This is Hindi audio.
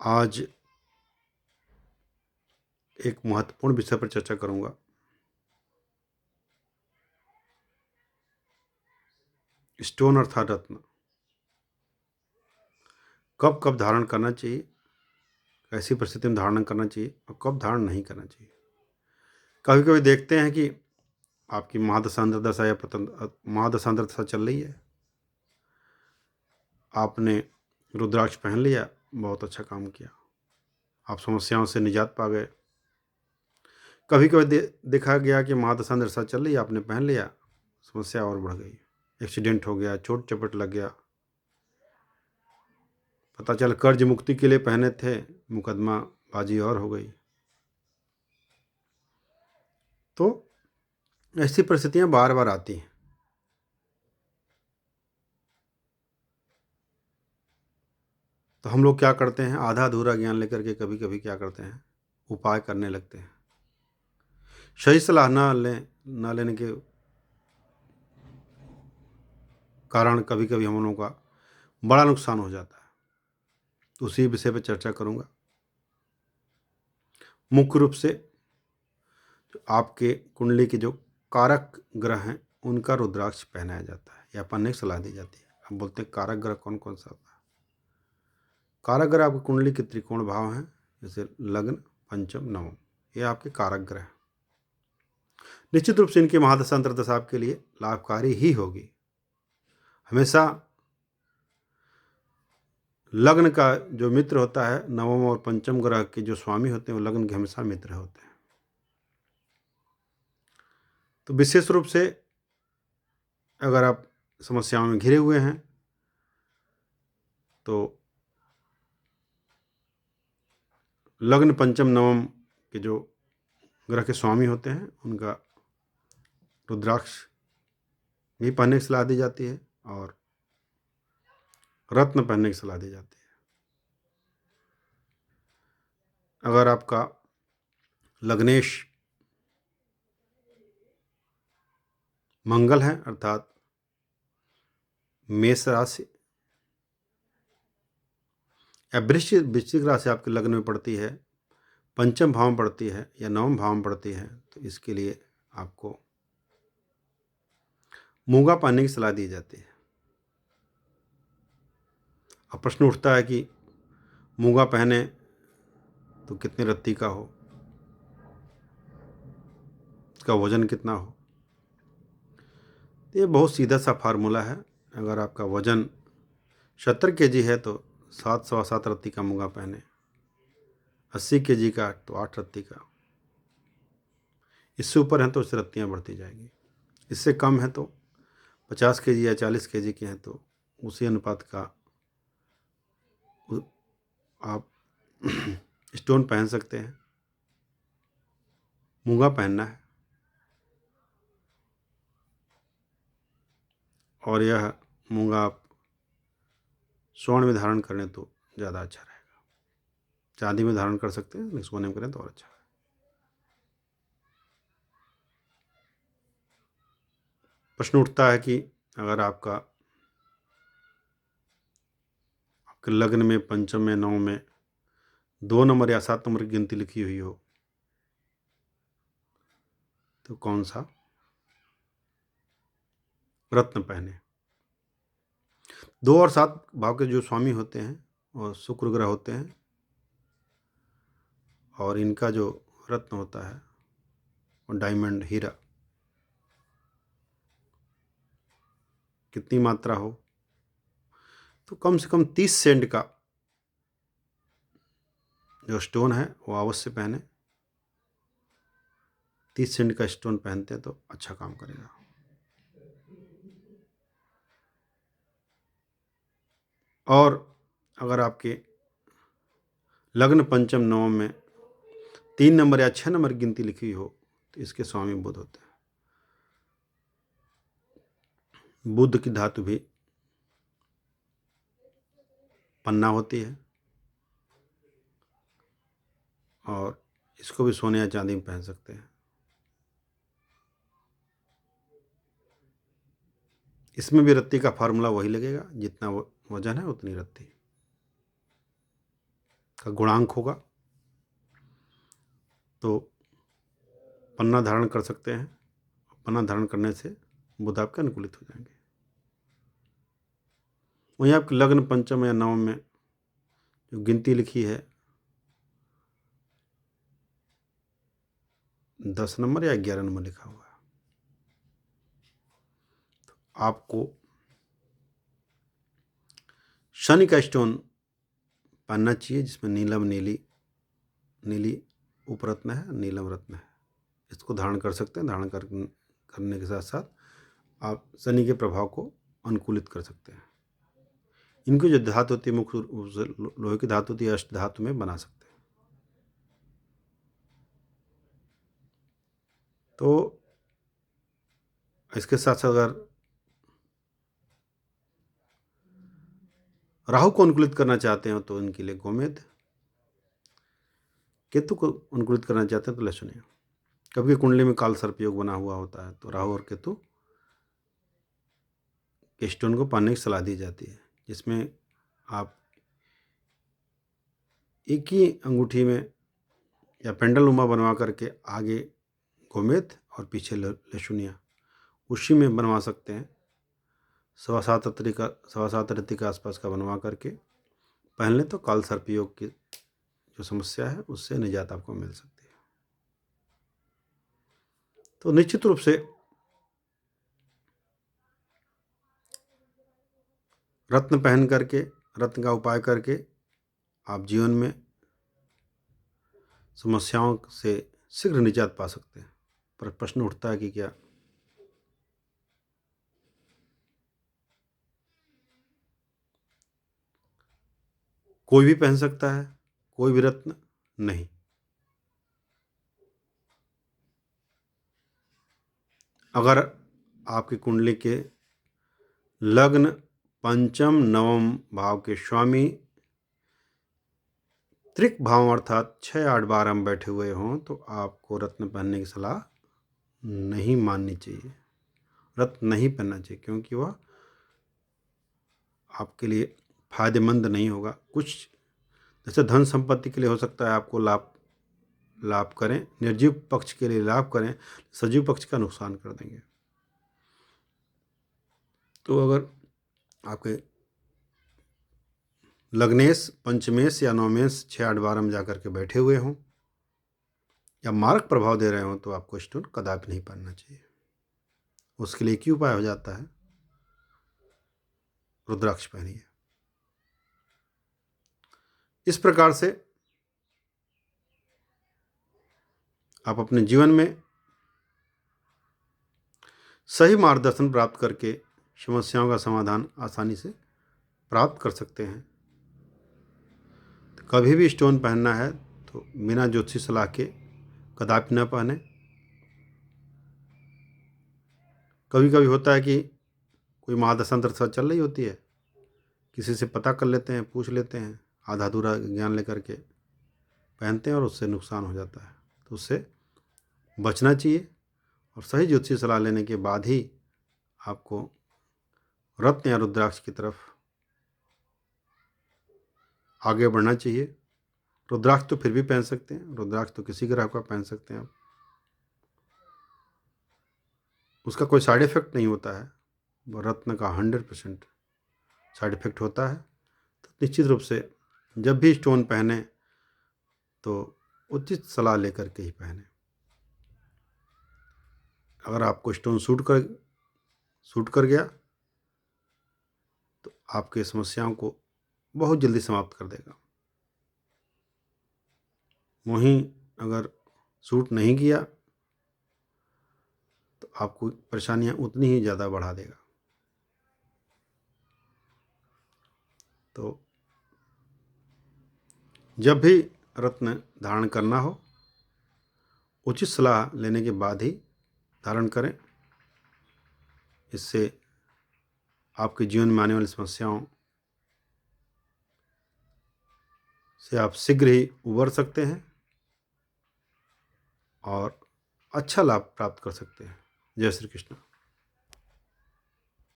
आज एक महत्वपूर्ण विषय पर चर्चा करूंगा। स्टोन अर्थात रत्न कब कब धारण करना चाहिए, कैसी परिस्थिति में धारण करना चाहिए और कब धारण नहीं करना चाहिए। कभी कभी देखते हैं कि आपकी महादशा अंतर्दशा या महादशा अंतर्दशा चल रही है, आपने रुद्राक्ष पहन लिया, बहुत अच्छा काम किया, आप समस्याओं से निजात पा गए। कभी कभी देखा गया कि महादशा अंतर्दशा चल रही है, आपने पहन लिया, समस्या और बढ़ गई, एक्सीडेंट हो गया, चोट चपेट लग गया, पता चल कर्ज मुक्ति के लिए पहने थे, मुकदमा बाजी और हो गई। तो ऐसी परिस्थितियां बार बार आती हैं। तो हम लोग क्या करते हैं, आधा अधूरा ज्ञान लेकर के कभी कभी क्या करते हैं, उपाय करने लगते हैं। सही सलाह न लेने के कारण कभी कभी हम लोगों का बड़ा नुकसान हो जाता है। तो उसी विषय पर चर्चा करूंगा। मुख्य रूप से आपके कुंडली के जो कारक ग्रह हैं उनका रुद्राक्ष पहनाया जाता है या पहनने की सलाह दी जाती है। हम बोलते हैं कारक ग्रह कौन कौन सा होता है। कारक ग्रह आपकी कुंडली के त्रिकोण भाव हैं, जैसे लग्न, पंचम, नवम, ये आपके कारक ग्रह। निश्चित रूप से इनकी महादशा अंतर्दशा आपके लिए लाभकारी ही होगी। हमेशा लग्न का जो मित्र होता है, नवम और पंचम ग्रह के जो स्वामी होते हैं वो लग्न के हमेशा मित्र होते हैं। तो विशेष रूप से अगर आप समस्याओं में घिरे हुए हैं तो लग्न, पंचम, नवम के जो ग्रह के स्वामी होते हैं उनका रुद्राक्ष भी पहनने की सलाह दी जाती है और रत्न पहनने की सलाह दी जाती है। अगर आपका लग्नेश मंगल है, अर्थात मेष राशि या वृश्चिक राशि आपके लग्न में पड़ती है, पंचम भाव में पड़ती है या नवम भाव में पड़ती है, तो इसके लिए आपको मूंगा पहनने की सलाह दी जाती है। अब प्रश्न उठता है कि मूंगा पहने तो कितने रत्ती का हो, इसका वजन कितना हो। ये बहुत सीधा सा फार्मूला है। अगर आपका वजन 70 kg है तो 7 सवा 7 रत्ती का मूंगा पहने, 80 kg का तो 8 रत्ती का, इससे ऊपर है तो उससे रत्तियाँ बढ़ती जाएगी, इससे कम है तो 50 kg या 40 kg के हैं तो उसी अनुपात का आप स्टोन पहन सकते हैं। मूंगा पहनना है और यह मूंगा आप स्वर्ण में धारण करें तो ज़्यादा अच्छा रहेगा। चांदी में धारण कर सकते हैं, लेकिन सोने में करें तो और अच्छा है। प्रश्न उठता है कि अगर आपके लग्न में, पंचम में, नवम में 2 नंबर या 7 नंबर की गिनती लिखी हुई हो तो कौन सा रत्न पहने। 2 और 7 भाव के जो स्वामी होते हैं और शुक्र ग्रह होते हैं और इनका जो रत्न होता है वो डायमंड, हीरा, कितनी मात्रा हो तो कम से कम 30 सेंट का जो स्टोन है वो अवश्य पहने। 30 सेंट का स्टोन पहनते हैं तो अच्छा काम करेगा। और अगर आपके लग्न, पंचम, नवम में 3 नंबर या 6 नंबर की गिनती लिखी हो तो इसके स्वामी बुध होते हैं। बुध की धातु भी पन्ना होती है और इसको भी सोने या चांदी में पहन सकते हैं। इसमें भी रत्ती का फार्मूला वही लगेगा, जितना वजन है उतनी रत्ती। का गुणांक होगा, तो पन्ना धारण कर सकते हैं। पन्ना धारण करने से बुध आपके अनुकूलित हो जाएंगे। वहीं आपके लग्न पंचम या नवम में जो गिनती लिखी है 10 नंबर या 11 नंबर लिखा हुआ है, तो आपको शनि का स्टोन पहनना चाहिए, जिसमें नीलम नीली उपरत्न है, नीलम रत्न है। इसको धारण कर सकते हैं। धारण करने के साथ साथ आप शनि के प्रभाव को अनुकूलित कर सकते हैं। इनकी जो धातु होती है मुख्य रूप से लोहे की धातु होती है, अष्ट धातु में बना सकते हैं। तो इसके साथ साथ अगर राहु को अनुकूलित करना चाहते हैं तो इनके लिए गोमेद, केतु को अनुकूलित करना चाहते हैं तो लहसुनिया। कभी कुंडली में काल सर्प योग बना हुआ होता है तो राहु और केतु के स्टोन को पहनने की सलाह दी जाती है, जिसमें आप एक ही अंगूठी में या पेंडल नुमा बनवा करके आगे गोमेद और पीछे लहसुनिया उसी में बनवा सकते हैं। 7.25 रत्ती के आसपास का बनवा करके पहन लें तो काल सर्प योग की जो समस्या है उससे निजात आपको मिल सकती है। तो निश्चित रूप से रत्न पहन करके, रत्न का उपाय करके आप जीवन में समस्याओं से शीघ्र निजात पा सकते हैं। पर प्रश्न उठता है कि क्या कोई भी पहन सकता है, कोई भी रत्न? नहीं। अगर आपकी कुंडली के लग्न पंचम नवम भाव के स्वामी त्रिक भाव अर्थात 6, 8, 12 में बैठे हुए हों तो आपको रत्न पहनने की सलाह नहीं माननी चाहिए। रत्न नहीं पहनना चाहिए, क्योंकि वह आपके लिए फायदेमंद नहीं होगा। कुछ जैसे धन संपत्ति के लिए हो सकता है आपको लाभ करें, निर्जीव पक्ष के लिए लाभ करें, सजीव पक्ष का नुकसान कर देंगे। तो अगर आपके लग्नेश पंचमेश या नवमेश 6, 8, 12 में जाकर के बैठे हुए हों या मारक प्रभाव दे रहे हों तो आपको स्टोन कदापि नहीं पहनना चाहिए। उसके लिए एक ही उपाय हो जाता है, रुद्राक्ष पहनिए। इस प्रकार से आप अपने जीवन में सही मार्गदर्शन प्राप्त करके समस्याओं का समाधान आसानी से प्राप्त कर सकते हैं। तो कभी भी स्टोन पहनना है तो बिना ज्योतिषी सलाह के कदापि न पहने। कभी कभी होता है कि कोई महादशांतर चल रही होती है, किसी से पता कर लेते हैं, पूछ लेते हैं, आधा अधूरा ज्ञान लेकर के पहनते हैं और उससे नुकसान हो जाता है। तो उससे बचना चाहिए और सही ज्योतिषी सलाह लेने के बाद ही आपको रत्न या रुद्राक्ष की तरफ आगे बढ़ना चाहिए। रुद्राक्ष तो फिर भी पहन सकते हैं, रुद्राक्ष तो किसी ग्रह का पहन सकते हैं आप, उसका कोई साइड इफेक्ट नहीं होता है। रत्न का 100% साइड इफेक्ट होता है। तो निश्चित रूप से जब भी स्टोन पहने तो उचित सलाह लेकर के ही पहने। अगर आपको स्टोन सूट कर गया तो आपके समस्याओं को बहुत जल्दी समाप्त कर देगा। वहीं अगर सूट नहीं किया तो आपको परेशानियां उतनी ही ज़्यादा बढ़ा देगा। तो जब भी रत्न धारण करना हो उचित सलाह लेने के बाद ही धारण करें। इससे आपके जीवन में आने वाली समस्याओं से आप शीघ्र ही उबर सकते हैं और अच्छा लाभ प्राप्त कर सकते हैं। जय श्री कृष्ण।